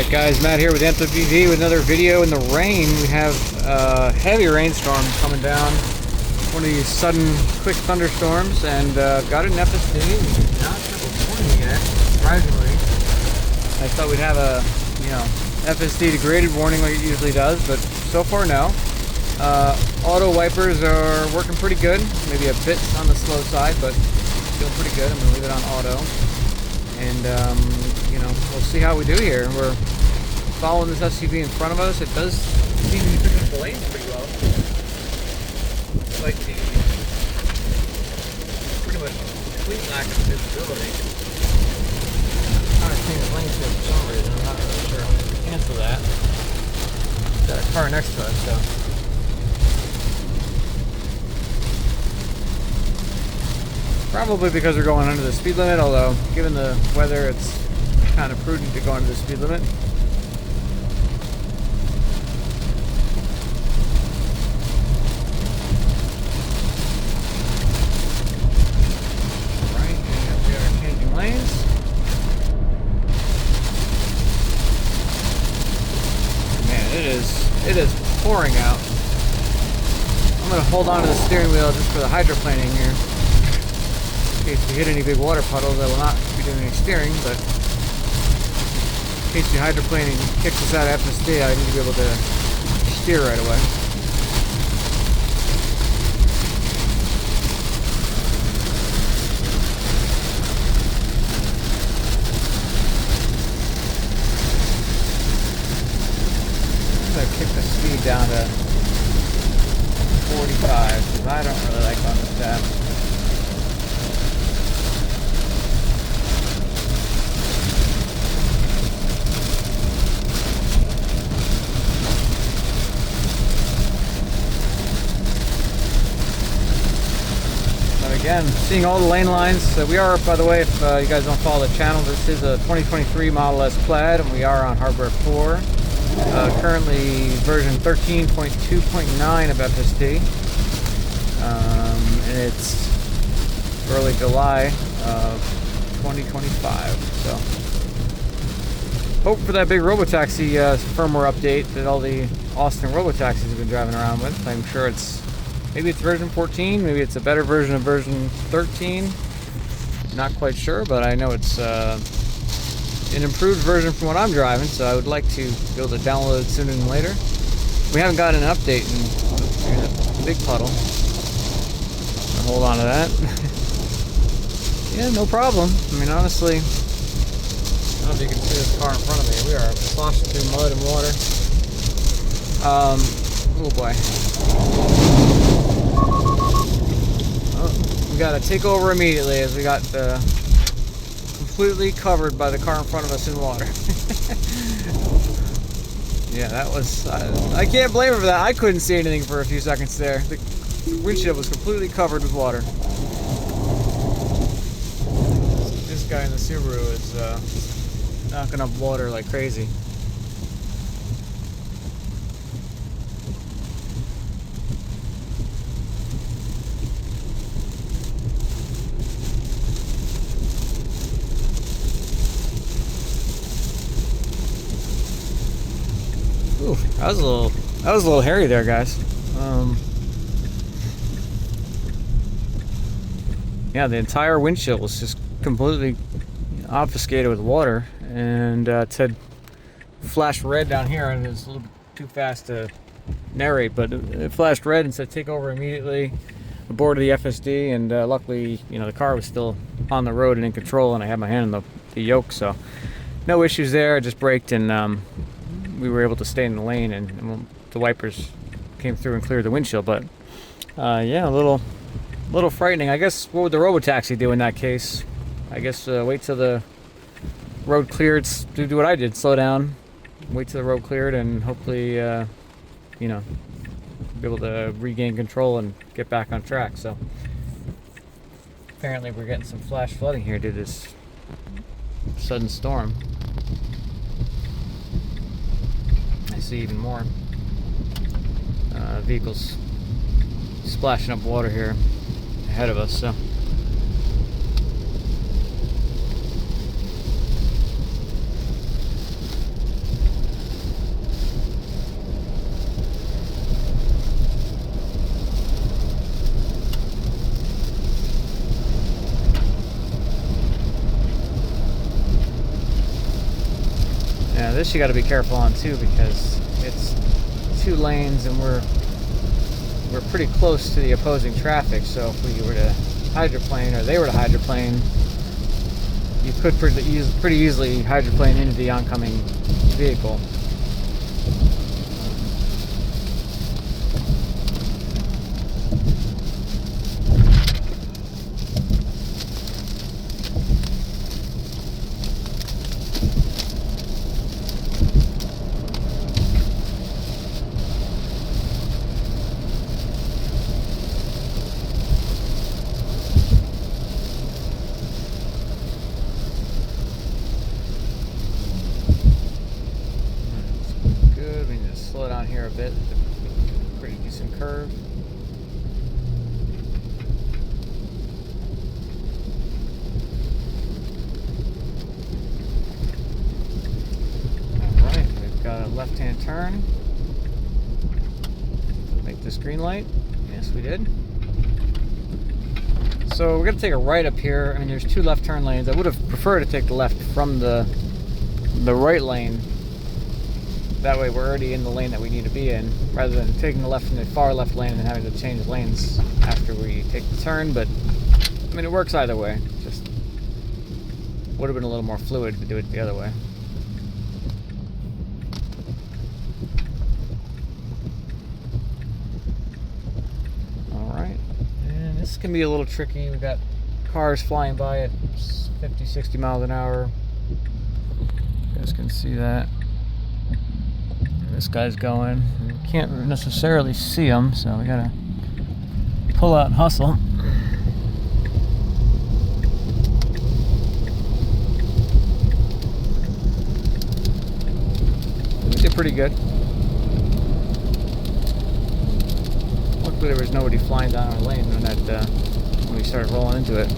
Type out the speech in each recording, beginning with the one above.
Alright guys, Matt here with FSD with another video in the rain. We have a heavy rainstorm coming down. One of these sudden quick thunderstorms, and got it in FSD. Not a warning yet, surprisingly. I thought we'd have a, FSD degraded warning like it usually does, but so far no. Auto wipers are working pretty good. Maybe a bit on the slow side, but still pretty good. I'm going to leave it on auto. And, we'll see how we do here. We're following this SUV in front of us. It does seem to be picking up the lanes pretty well. Despite the pretty much complete lack of visibility. I'm trying to change lanes here for some reason. I'm not really sure how to cancel that. Got a car next to us, so. Probably because we're going under the speed limit, although given the weather, it's kind of prudent to go under the speed limit. Alright, and we are changing lanes. Man, it is pouring out. I'm going to hold on to the steering wheel just for the hydroplaning here. In case we hit any big water puddles, I will not be doing any steering, but in case the hydroplaning kicks us out of FSD, I need to be able to steer right away. I'm going to kick the speed down to 45, because I don't really like on this tab. Again, seeing all the lane lines. We are, by the way, if you guys don't follow the channel, this is a 2023 Model S Plaid, and we are on hardware 4. Currently version 13.2.9 of FSD. And it's early July of 2025. So, hope for that big robotaxi firmware update that all the Austin robotaxis have been driving around with. I'm sure maybe it's version 14, maybe it's a better version of version 13. Not quite sure, but I know it's an improved version from what I'm driving, so I would like to be able to download it sooner than later. We haven't gotten an update in a big puddle. I'll hold on to that. Yeah, no problem. I mean, honestly, I don't know if you can see this car in front of me. We are sloshing through mud and water. Oh boy. We got to take over immediately as we got completely covered by the car in front of us in water. Yeah, that was... I can't blame her for that. I couldn't see anything for a few seconds there. The windshield was completely covered with water. This guy in the Subaru is knocking up water like crazy. Ooh, that was a little hairy there, guys. Yeah, the entire windshield was just completely obfuscated with water, and it said flashed red down here, and it's a little bit too fast to narrate, but it flashed red and said take over immediately. Aboard the FSD, and luckily, the car was still on the road and in control, and I had my hand on the yoke, so no issues there. I just braked, and we were able to stay in the lane, and the wipers came through and cleared the windshield. But yeah, a little frightening. I guess what would the robotaxi do in that case? I guess wait till the road cleared, do what I did, slow down, wait till the road cleared, and hopefully be able to regain control and get back on track. So apparently we're getting some flash flooding here due to this sudden storm. I see even more vehicles splashing up water here ahead of us, so Yeah, this you got to be careful on too, because it's 2 lanes and we're pretty close to the opposing traffic. So if we were to hydroplane, or they were to hydroplane, you could pretty easily hydroplane into the oncoming vehicle. Slow down here a bit. Pretty decent curve. Alright, we've got a left-hand turn. Make this green light. Yes, we did. So we're going to take a right up here. I mean, there's 2 left turn lanes. I would have preferred to take the left from the right lane. That way we're already in the lane that we need to be in, rather than taking the left from the far left lane and then having to change lanes after we take the turn. But I mean, it works either way. Just would have been a little more fluid to do it the other way. Alright, and this can be a little tricky. We've got cars flying by at 50, 60 miles an hour. You guys can see that. This guy's going. We can't necessarily see him, so we gotta pull out and hustle. We did pretty good. Luckily there was nobody flying down our lane when we started rolling into it.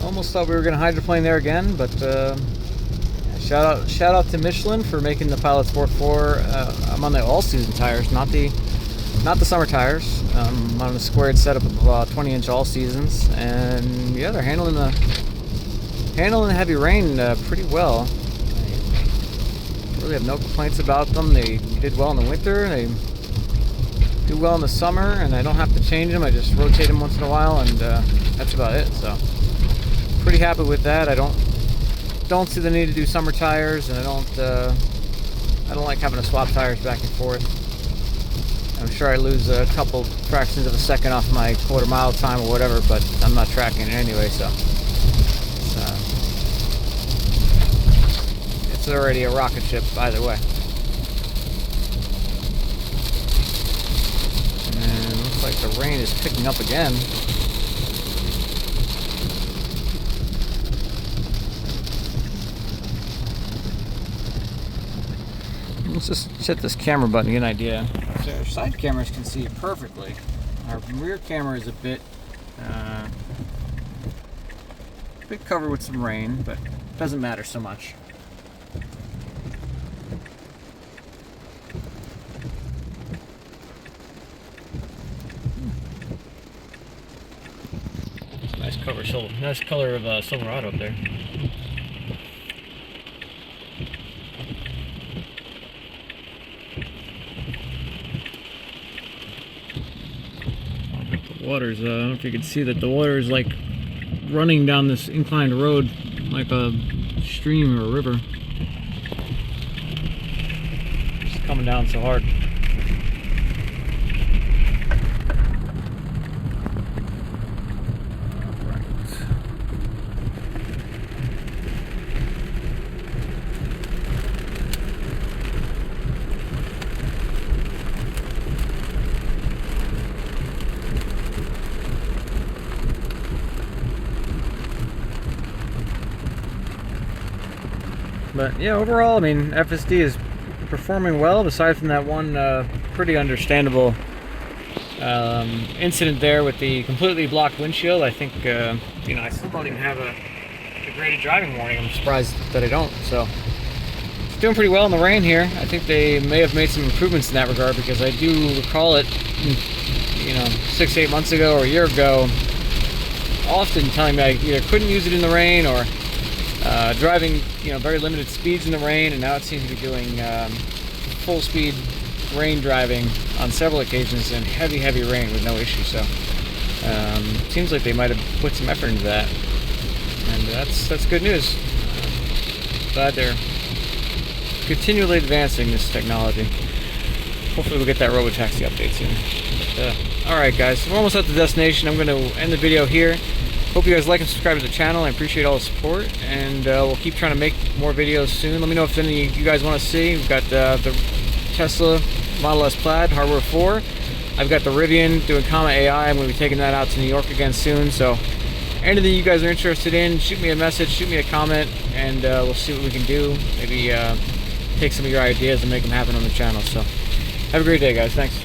Almost thought we were going to hydroplane there again, but shout out to Michelin for making the Pilot Sport 4. I'm on the all-season tires, not the summer tires. I'm on a squared setup of 20-inch all-seasons, and yeah, they're handling the heavy rain pretty well. I really have no complaints about them. They did well in the winter. They do well in the summer, and I don't have to change them. I just rotate them once in a while, and that's about it. So. Pretty happy with that. I don't see the need to do summer tires, and I don't like having to swap tires back and forth. I'm sure I lose a couple fractions of a second off my quarter mile time or whatever, but I'm not tracking it anyway, so it's already a rocket ship either way. And looks like the rain is picking up again. Let's just hit this camera button to get an idea. So our side cameras can see it perfectly. Our rear camera is a bit covered with some rain, but it doesn't matter so much. Nice color of Silverado up there. Water's, I don't know if you can see that the water is like running down this inclined road like a stream or a river. It's coming down so hard. But yeah, overall, I mean, FSD is performing well, aside from that one pretty understandable incident there with the completely blocked windshield. I think, you know, I still don't even have a graded driving warning. I'm surprised that I don't. So it's doing pretty well in the rain here. I think they may have made some improvements in that regard, because I do recall it, you know, 6-8 months ago or a year ago, often telling me I either couldn't use it in the rain or driving, you know, very limited speeds in the rain, and now it seems to be doing full speed rain driving on several occasions in heavy rain with no issue. So seems like they might have put some effort into that, and that's good news. Glad they're continually advancing this technology. Hopefully we'll get that robotaxi update soon. But, all right, guys, we're almost at the destination. I'm going to end the video here. Hope you guys like and subscribe to the channel. I appreciate all the support, and we'll keep trying to make more videos soon. Let me know if any of you guys want to see. We've got the Tesla Model S Plaid Hardware 4. I've got the Rivian doing Comma AI. I'm going to be taking that out to New York again soon. So anything you guys are interested in, shoot me a message, shoot me a comment, and we'll see what we can do. Maybe take some of your ideas and make them happen on the channel. So have a great day, guys. Thanks.